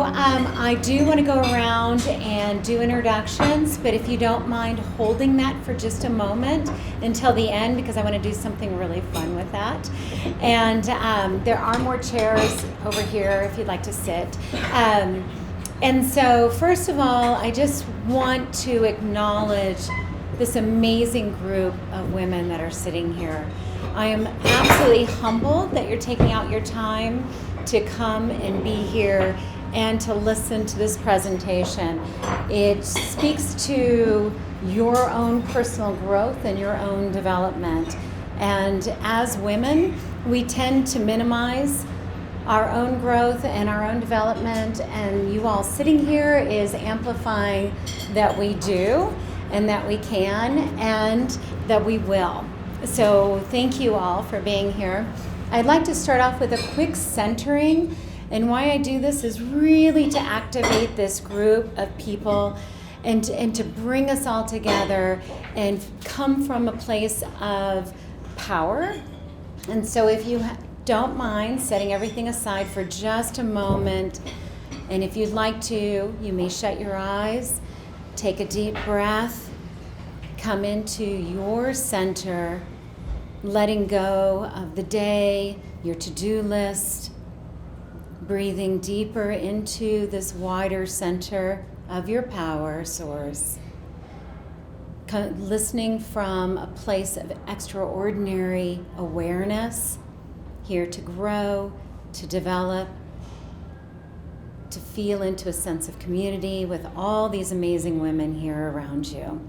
I do want to go around and do introductions, but if you don't mind holding that for just a moment until the end, because I want to do something really fun with that. And there are more chairs over here if you'd like to sit. And so first of all, I just want to acknowledge this amazing group of women that are sitting here. I am absolutely humbled that you're taking out your time to come and be here and to listen to this presentation. It speaks to your own personal growth and your own development. And as women, we tend to minimize our own growth and our own development, and you all sitting here is amplifying that we do and that we can and that we will. So thank you all for being here. I'd like to start off with a quick centering, and why I do this is really to activate this group of people and to bring us all together and come from a place of power. And so if you don't mind setting everything aside for just a moment, and if you'd like to, you may shut your eyes, take a deep breath, come into your center, letting go of the day, your to-do list, breathing deeper into this wider center of your power source, listening from a place of extraordinary awareness, here to grow, to develop, to feel into a sense of community with all these amazing women here around you.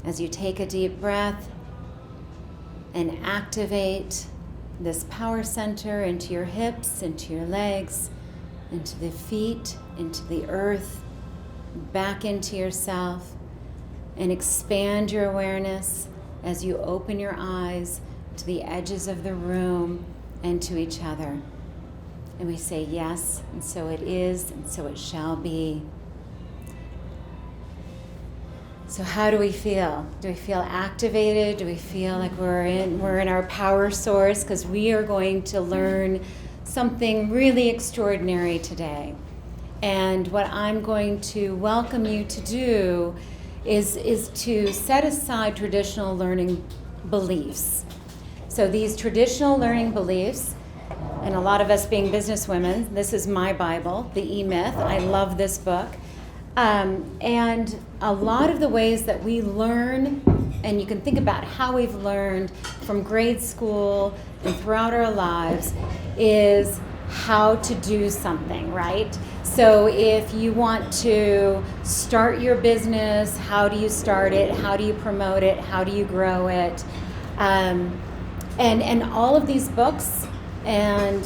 As you take a deep breath and activate this power center into your hips, into your legs, into the feet, into the earth, back into yourself, and expand your awareness as you open your eyes to the edges of the room and to each other. And we say yes, and so it is, and so it shall be. So how do we feel? Do we feel activated? Do we feel like we're in our power source? Because we are going to learn something really extraordinary today. And what I'm going to welcome you to do is to set aside traditional learning beliefs. So these traditional learning beliefs, and a lot of us being businesswomen, this is my Bible, the E-Myth. I love this book. And a lot of the ways that we learn, and you can think about how we've learned from grade school and throughout our lives, is how to do something, right? So if you want to start your business, how do you start it? How do you promote it? How do you grow it? And all of these books and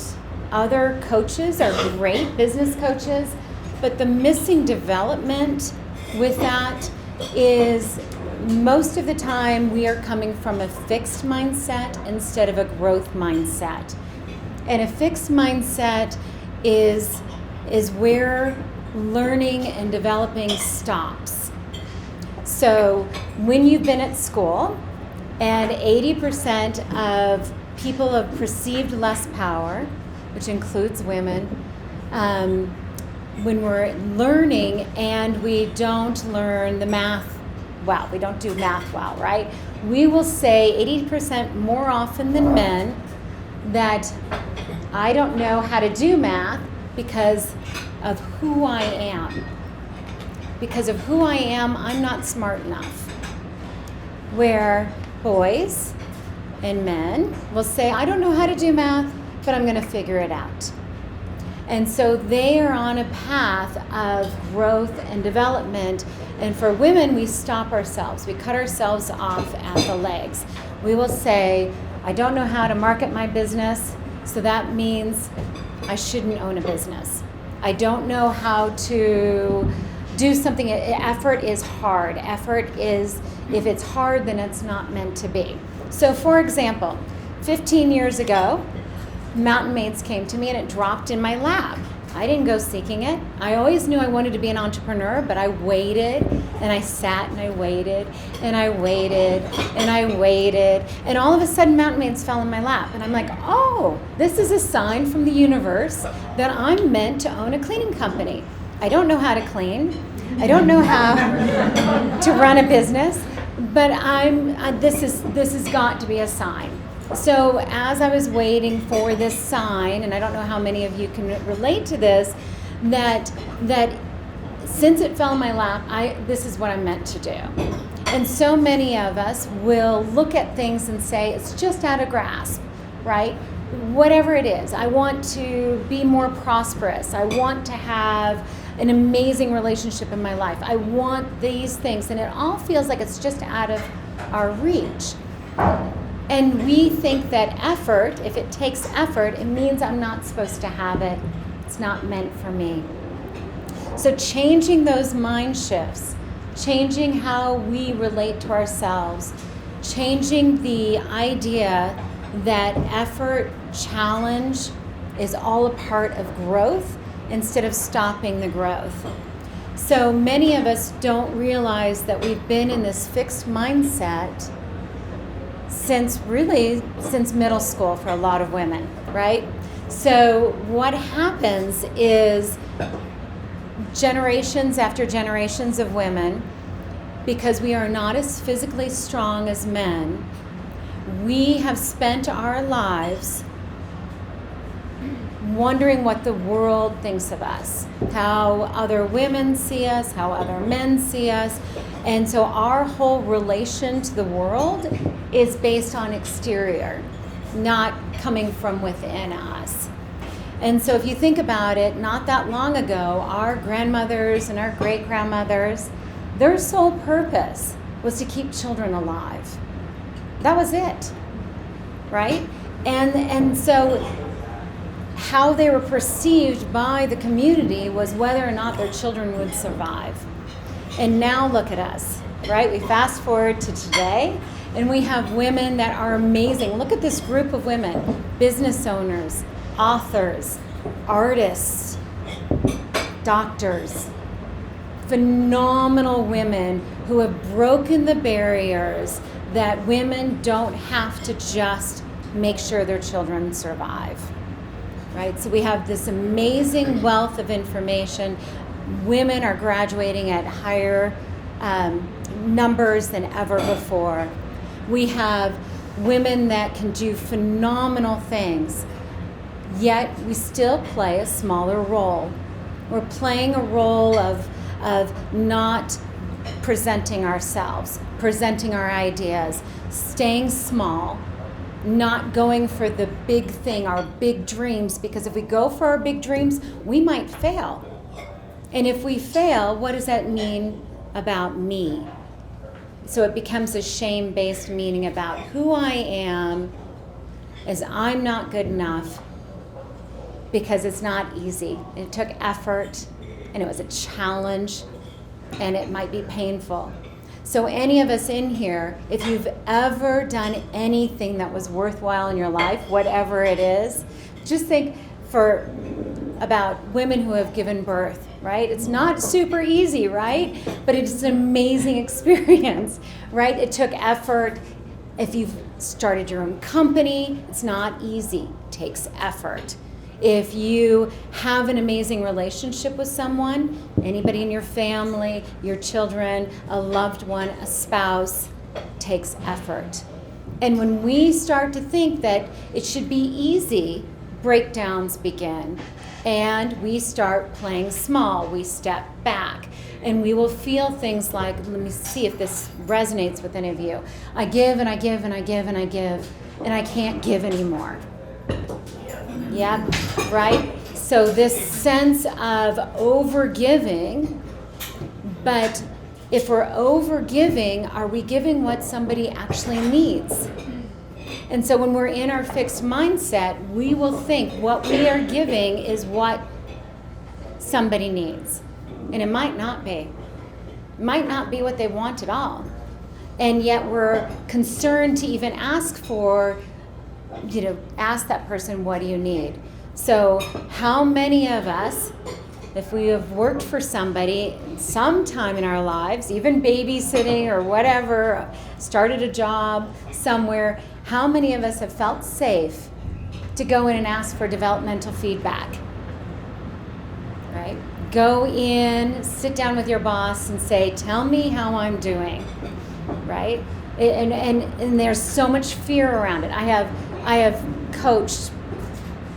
other coaches are great business coaches, but the missing development with that is most of the time we are coming from a fixed mindset instead of a growth mindset. And a fixed mindset is where learning and developing stops. So when you've been at school and 80% of people have perceived less power, which includes women, when we're learning and we don't learn the math well, we don't do math well, right? We will say 80% more often than men that I don't know how to do math because of who I am. Because of who I am, I'm not smart enough. Where boys and men will say, I don't know how to do math, but I'm going to figure it out. And so they are on a path of growth and development. And for women, we stop ourselves. We cut ourselves off at the legs. We will say, I don't know how to market my business, so that means I shouldn't own a business. I don't know how to do something. Effort is hard. Effort is, if it's hard, then it's not meant to be. So for example, 15 years ago, Mountain Mates came to me and it dropped in my lap. I didn't go seeking it. I always knew I wanted to be an entrepreneur, but I waited and I sat and I waited and I waited and I waited. And all of a sudden, Mountain Maidens fell in my lap. And I'm like, oh, this is a sign from the universe that I'm meant to own a cleaning company. I don't know how to clean. I don't know how to run a business, but this has got to be a sign. So as I was waiting for this sign, and I don't know how many of you can relate to this, that since it fell in my lap, this is what I'm meant to do. And so many of us will look at things and say, it's just out of grasp, right? Whatever it is, I want to be more prosperous. I want to have an amazing relationship in my life. I want these things, and it all feels like it's just out of our reach. And we think that effort, if it takes effort, it means I'm not supposed to have it. It's not meant for me. So changing those mind shifts, changing how we relate to ourselves, changing the idea that effort, challenge is all a part of growth instead of stopping the growth. So many of us don't realize that we've been in this fixed mindset since middle school for a lot of women, right? So what happens is generations after generations of women, because we are not as physically strong as men, we have spent our lives wondering what the world thinks of us, how other women see us, how other men see us. And so our whole relation to the world is based on exterior, not coming from within us. And so if you think about it, not that long ago, our grandmothers and our great-grandmothers, their sole purpose was to keep children alive. That was it, right? And so how they were perceived by the community was whether or not their children would survive. And now look at us, right? We fast forward to today, and we have women that are amazing. Look at this group of women: business owners, authors, artists, doctors, phenomenal women who have broken the barriers that women don't have to just make sure their children survive, right? So we have this amazing wealth of information. Women are graduating at higher numbers than ever before. We have women that can do phenomenal things, yet we still play a smaller role. We're playing a role of not presenting ourselves, presenting our ideas, staying small, not going for the big thing, our big dreams, because if we go for our big dreams, we might fail. And if we fail, what does that mean about me? So it becomes a shame-based meaning about who I am, as I'm not good enough, because it's not easy. It took effort, and it was a challenge, and it might be painful. So any of us in here, if you've ever done anything that was worthwhile in your life, whatever it is, just think about women who have given birth, right? It's not super easy, right? But it's an amazing experience, right? It took effort. If you've started your own company, it's not easy. It takes effort. If you have an amazing relationship with someone, anybody in your family, your children, a loved one, a spouse, takes effort. And when we start to think that it should be easy, breakdowns begin. And we start playing small. We step back. And we will feel things like, let me see if this resonates with any of you. I give and I give and I give and I give, and I can't give anymore. Yeah, right? So this sense of overgiving, but if we're overgiving, are we giving what somebody actually needs? And so when we're in our fixed mindset, we will think what we are giving is what somebody needs. And it might not be. It might not be what they want at all. And yet we're concerned to even ask that person, what do you need? So how many of us, if we have worked for somebody sometime in our lives, even babysitting or whatever, started a job somewhere, how many of us have felt safe to go in and ask for developmental feedback? Right? Go in, sit down with your boss and say, tell me how I'm doing, right? And there's so much fear around it. I have coached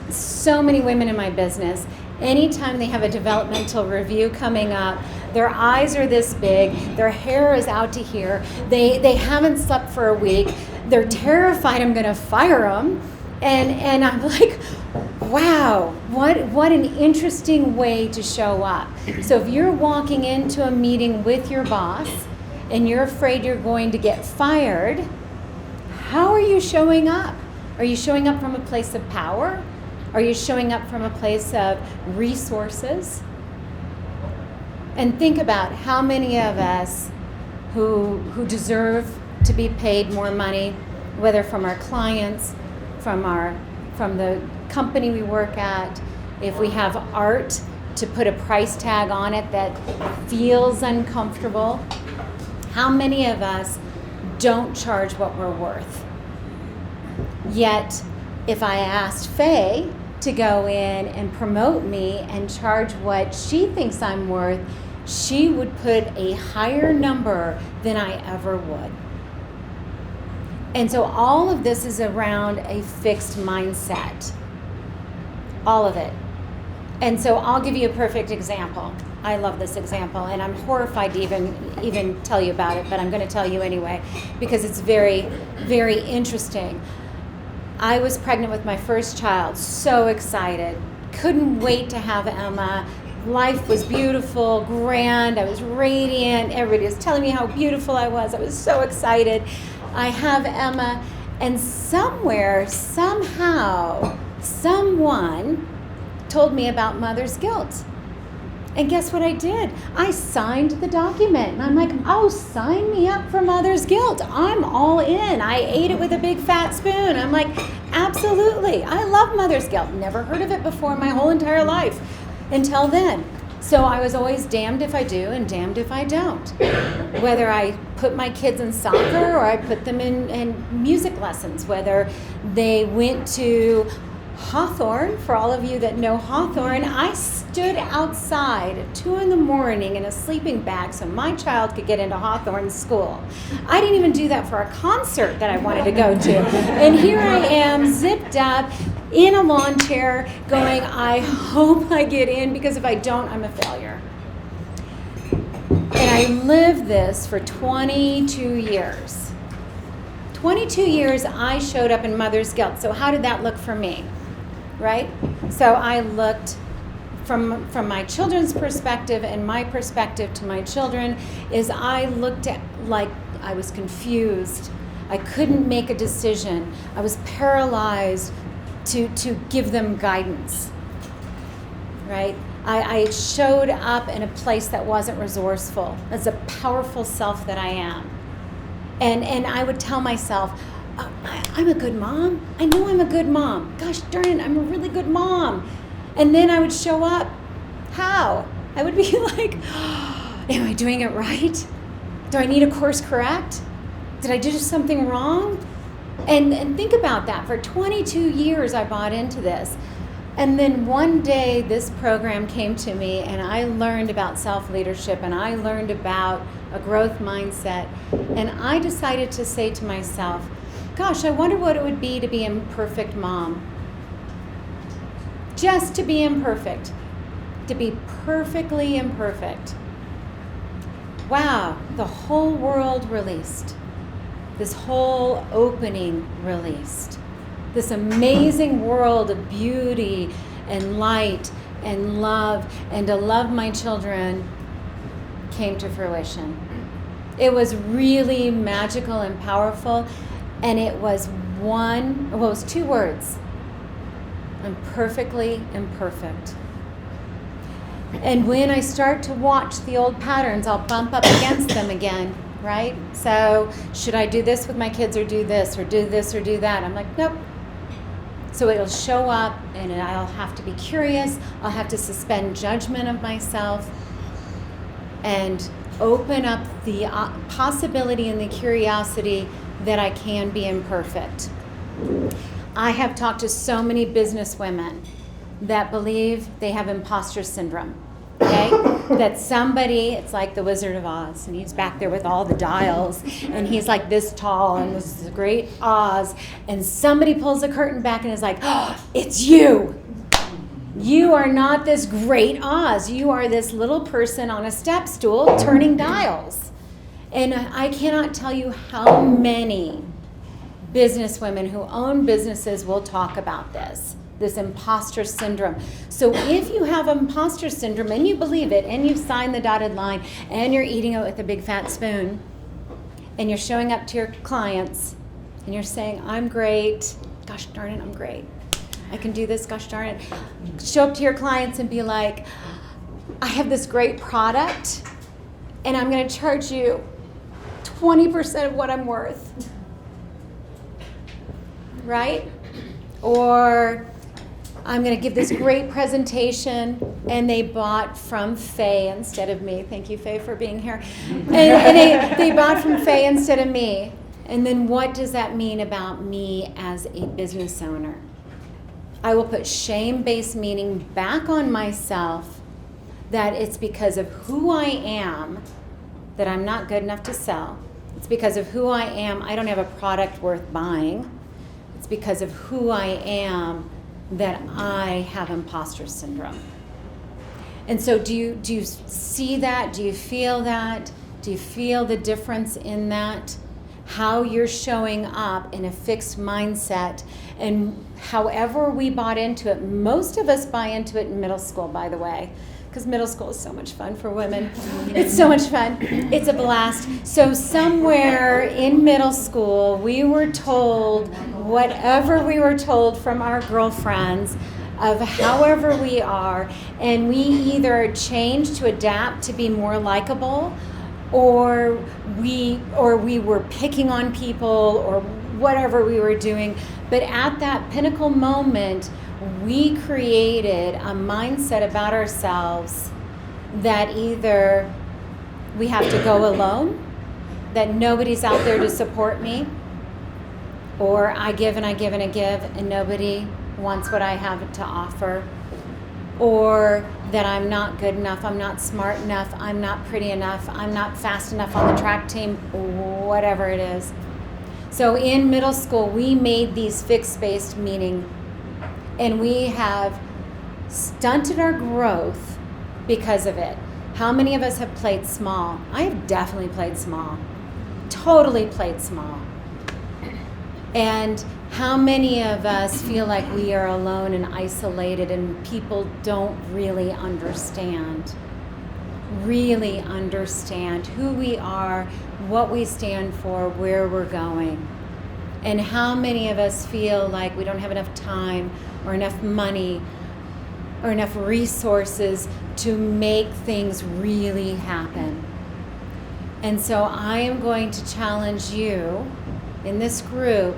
so many women in my business. Anytime they have a developmental review coming up, their eyes are this big, their hair is out to here, they haven't slept for a week, they're terrified I'm going to fire them, and I'm like, wow, what an interesting way to show up. So if you're walking into a meeting with your boss and you're afraid you're going to get fired, how are you showing up? Are you showing up from a place of power? Are you showing up from a place of resources? And think about how many of us who deserve to be paid more money, whether from our clients, from the company we work at, if we have art to put a price tag on it that feels uncomfortable, how many of us don't charge what we're worth? Yet, if I asked Faye to go in and promote me and charge what she thinks I'm worth, she would put a higher number than I ever would. And so all of this is around a fixed mindset. All of it. And so I'll give you a perfect example. I love this example, and I'm horrified to even tell you about it, but I'm going to tell you anyway because it's very, very interesting. I was pregnant with my first child, so excited. Couldn't wait to have Emma. Life was beautiful, grand. I was radiant. Everybody was telling me how beautiful I was. I was so excited. I have Emma, and somewhere, somehow, someone told me about mother's guilt. And guess what I did? I signed the document. And I'm like, oh, sign me up for mother's guilt. I'm all in. I ate it with a big fat spoon. I'm like, absolutely. I love mother's guilt. Never heard of it before my whole entire life until then. So I was always damned if I do and damned if I don't. Whether I put my kids in soccer or I put them in music lessons, whether they went to Hawthorne, for all of you that know Hawthorne, I stood outside at 2 a.m. in a sleeping bag so my child could get into Hawthorne school. I didn't even do that for a concert that I wanted to go to. And here I am, zipped up, in a lawn chair, going, I hope I get in, because if I don't, I'm a failure. And I lived this for 22 years. 22 years I showed up in mother's guilt. So how did that look for me? Right? So I looked from my children's perspective, and my perspective to my children is I looked at like I was confused. I couldn't make a decision. I was paralyzed to give them guidance. Right? I showed up in a place that wasn't resourceful. As a powerful self that I am. And I would tell myself, I'm a good mom. I know I'm a good mom. Gosh darn it, I'm a really good mom. And then I would show up. How? I would be like, am I doing it right? Do I need a course correct? Did I do something wrong? And think about that. For 22 years, I bought into this. And then one day, this program came to me, and I learned about self-leadership, and I learned about a growth mindset. And I decided to say to myself, gosh, I wonder what it would be to be an imperfect mom. Just to be imperfect. To be perfectly imperfect. Wow, the whole world released. This whole opening released. This amazing world of beauty and light and love, and to love my children, came to fruition. It was really magical and powerful, and it was two words. I'm perfectly imperfect. And when I start to watch the old patterns, I'll bump up against them again, right? So should I do this with my kids, or do this, or do this, or do that? I'm like, nope. So it'll show up, and I'll have to be curious. I'll have to suspend judgment of myself and open up the possibility and the curiosity that I can be imperfect. I have talked to so many business women that believe they have imposter syndrome. Okay? That somebody, it's like the Wizard of Oz, and he's back there with all the dials, and he's like this tall, and this is great Oz, and somebody pulls the curtain back and is like, oh, it's you. You are not this great Oz. You are this little person on a step stool turning dials. And I cannot tell you how many business women who own businesses will talk about this imposter syndrome. So if you have imposter syndrome and you believe it and you've signed the dotted line and you're eating it with a big fat spoon and you're showing up to your clients and you're saying, I'm great, gosh darn it, I'm great. I can do this, gosh darn it. Show up to your clients and be like, I have this great product and I'm going to charge you 20% of what I'm worth. Right? Or I'm going to give this great presentation, and they bought from Faye instead of me. Thank you, Faye, for being here. And they bought from Faye instead of me. And then what does that mean about me as a business owner? I will put shame-based meaning back on myself that it's because of who I am that I'm not good enough to sell. It's because of who I am, I don't have a product worth buying. It's because of who I am that I have imposter syndrome. And so do you see that? Do you feel that? Do you feel the difference in that? How you're showing up in a fixed mindset, and however we bought into it, most of us buy into it in middle school, by the way, because middle school is so much fun for women. It's so much fun. It's a blast. So somewhere in middle school, we were told whatever we were told from our girlfriends of however we are, and we either changed to adapt to be more likable, or we were picking on people, or whatever we were doing. But at that pinnacle moment, we created a mindset about ourselves that either we have to go alone, that nobody's out there to support me, or I give and I give and I give and nobody wants what I have to offer, or that I'm not good enough, I'm not smart enough, I'm not pretty enough, I'm not fast enough on the track team, whatever it is. So in middle school, we made these fixed-based meaning, and we have stunted our growth because of it. How many of us have played small? I have definitely played small. Totally played small. And how many of us feel like we are alone and isolated and people don't really understand who we are, what we stand for, where we're going? And how many of us feel like we don't have enough time or enough money or enough resources to make things really happen? And so I am going to challenge you in this group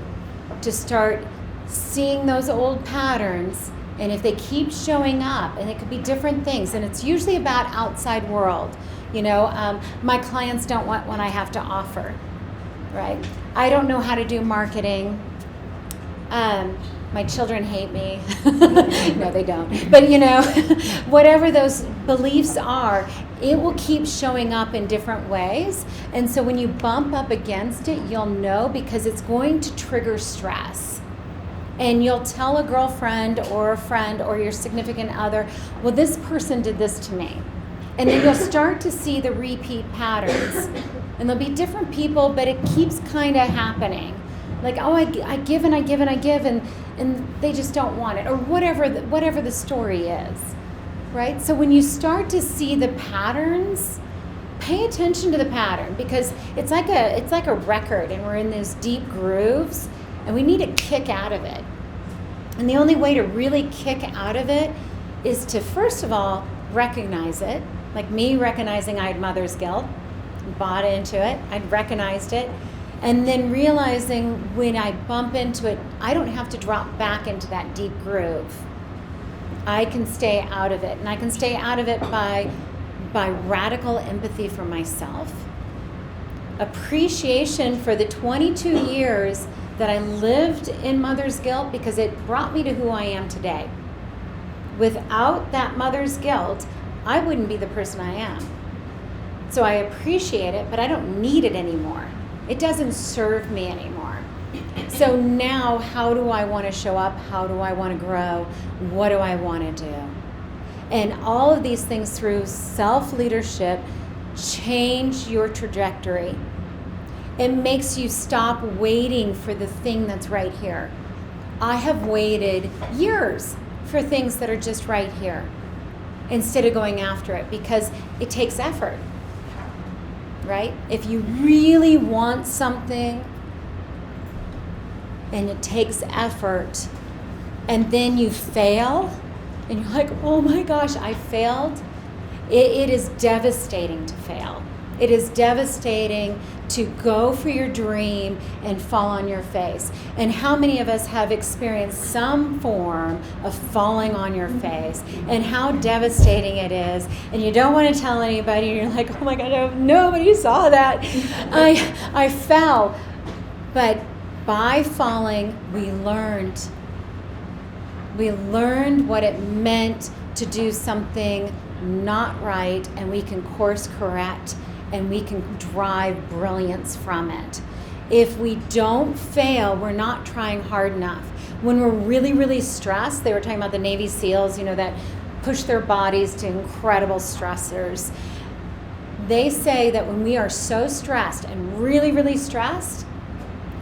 to start seeing those old patterns, and if they keep showing up, and it could be different things, and it's usually about outside world. My clients don't want what I have to offer, right? I don't know how to do marketing. My children hate me. No, they don't. But whatever those beliefs are, it will keep showing up in different ways. And so when you bump up against it, you'll know, because it's going to trigger stress. And you'll tell a girlfriend or a friend or your significant other, well, this person did this to me. And then you'll start to see the repeat patterns. And there'll be different people, but it keeps kind of happening. Like, oh, I give and I give and I give, and they just don't want it, or whatever the story is, right? So when you start to see the patterns, pay attention to the pattern, because it's like a record, and we're in these deep grooves, and we need to kick out of it. And the only way to really kick out of it is to, first of all, recognize it, like me recognizing I had mother's guilt, bought into it, I'd recognized it. And then realizing when I bump into it, I don't have to drop back into that deep groove. I can stay out of it. And I can stay out of it by radical empathy for myself. Appreciation for the 22 years that I lived in mother's guilt, because it brought me to who I am today. Without that mother's guilt, I wouldn't be the person I am. So I appreciate it, but I don't need it anymore. It doesn't serve me anymore. So now, how do I want to show up? How do I want to grow? What do I want to do? And all of these things through self-leadership change your trajectory. It makes you stop waiting for the thing that's right here. I have waited years for things that are just right here instead of going after it, because it takes effort, right? If you really want something and it takes effort, and then you fail and you're like, oh my gosh, I failed. It is devastating to fail. It is devastating to go for your dream and fall on your face. And how many of us have experienced some form of falling on your face, and how devastating it is, and you don't want to tell anybody, and you're like, oh my God, I hope nobody saw that. I fell. But by falling, we learned what it meant to do something not right, and we can course correct, and we can drive brilliance from it. If we don't fail, we're not trying hard enough. When we're really, really stressed, they were talking about the Navy SEALs, that push their bodies to incredible stressors. They say that when we are so stressed and really, really stressed,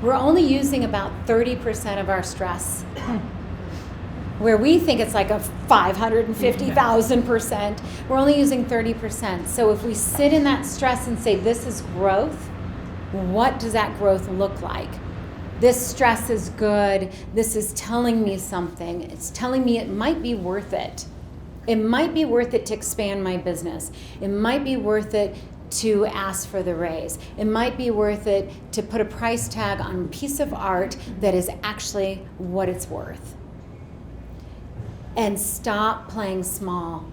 we're only using about 30% of our stress. Where we think it's like a 550,000%, we're only using 30%. So if we sit in that stress and say, this is growth, what does that growth look like? This stress is good. This is telling me something. It's telling me it might be worth it. It might be worth it to expand my business. It might be worth it to ask for the raise. It might be worth it to put a price tag on a piece of art that is actually what it's worth. And stop playing small.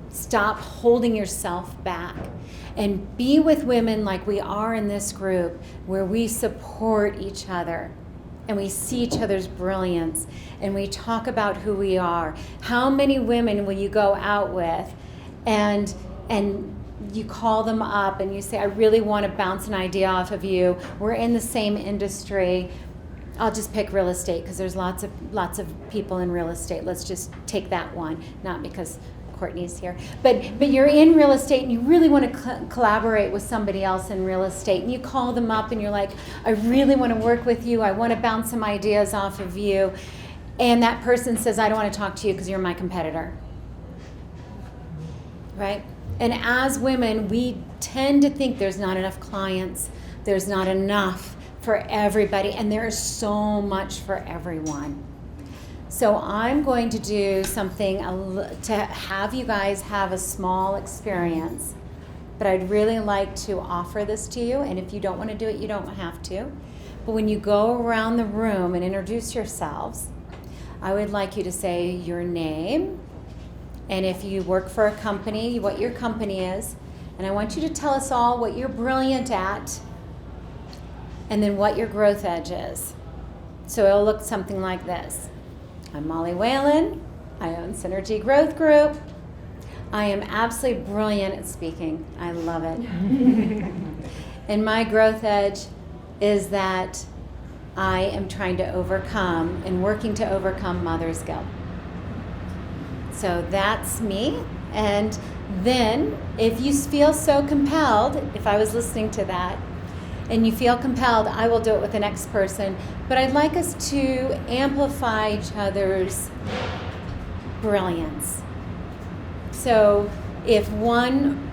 Stop holding yourself back. And be with women like we are in this group, where we support each other and we see each other's brilliance and we talk about who we are. How many women will you go out with and you call them up and you say, I really want to bounce an idea off of you. We're in the same industry. I'll just pick real estate because there's lots of people in real estate. Let's just take that one, not because Courtney's here. But you're in real estate and you really want to collaborate with somebody else in real estate, and you call them up and you're like, I really want to work with you. I want to bounce some ideas off of you. And that person says, I don't want to talk to you because you're my competitor. Right? And as women, we tend to think there's not enough clients. There's not enough for everybody, and there is so much for everyone. So I'm going to do something to have you guys have a small experience, but I'd really like to offer this to you, and if you don't want to do it, you don't have to. But when you go around the room and introduce yourselves, I would like you to say your name, and if you work for a company, what your company is, and I want you to tell us all what you're brilliant at, and then what your growth edge is. So it'll look something like this. I'm Molly Whalen. I own Synergy Growth Group. I am absolutely brilliant at speaking. I love it. And my growth edge is that I am trying to overcome and working to overcome mother's guilt. So that's me. And then if you feel so compelled, if I was listening to that, and you feel compelled, I will do it with the next person. But I'd like us to amplify each other's brilliance. So if one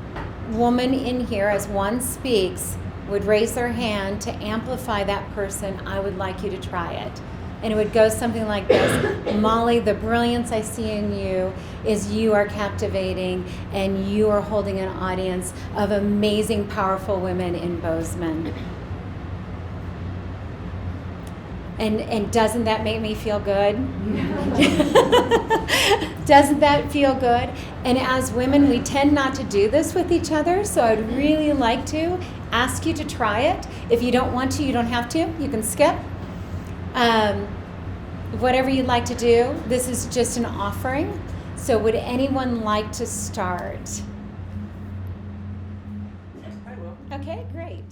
woman in here, as one speaks, would raise their hand to amplify that person, I would like you to try it. And it would go something like this. Molly, the brilliance I see in you is you are captivating and you are holding an audience of amazing, powerful women in Bozeman. And doesn't that make me feel good? Doesn't that feel good? And as women, we tend not to do this with each other, so I'd really like to ask you to try it. If you don't want to, you don't have to. You can skip. Whatever you'd like to do. This is just an offering. So would anyone like to start? I will. Okay, great.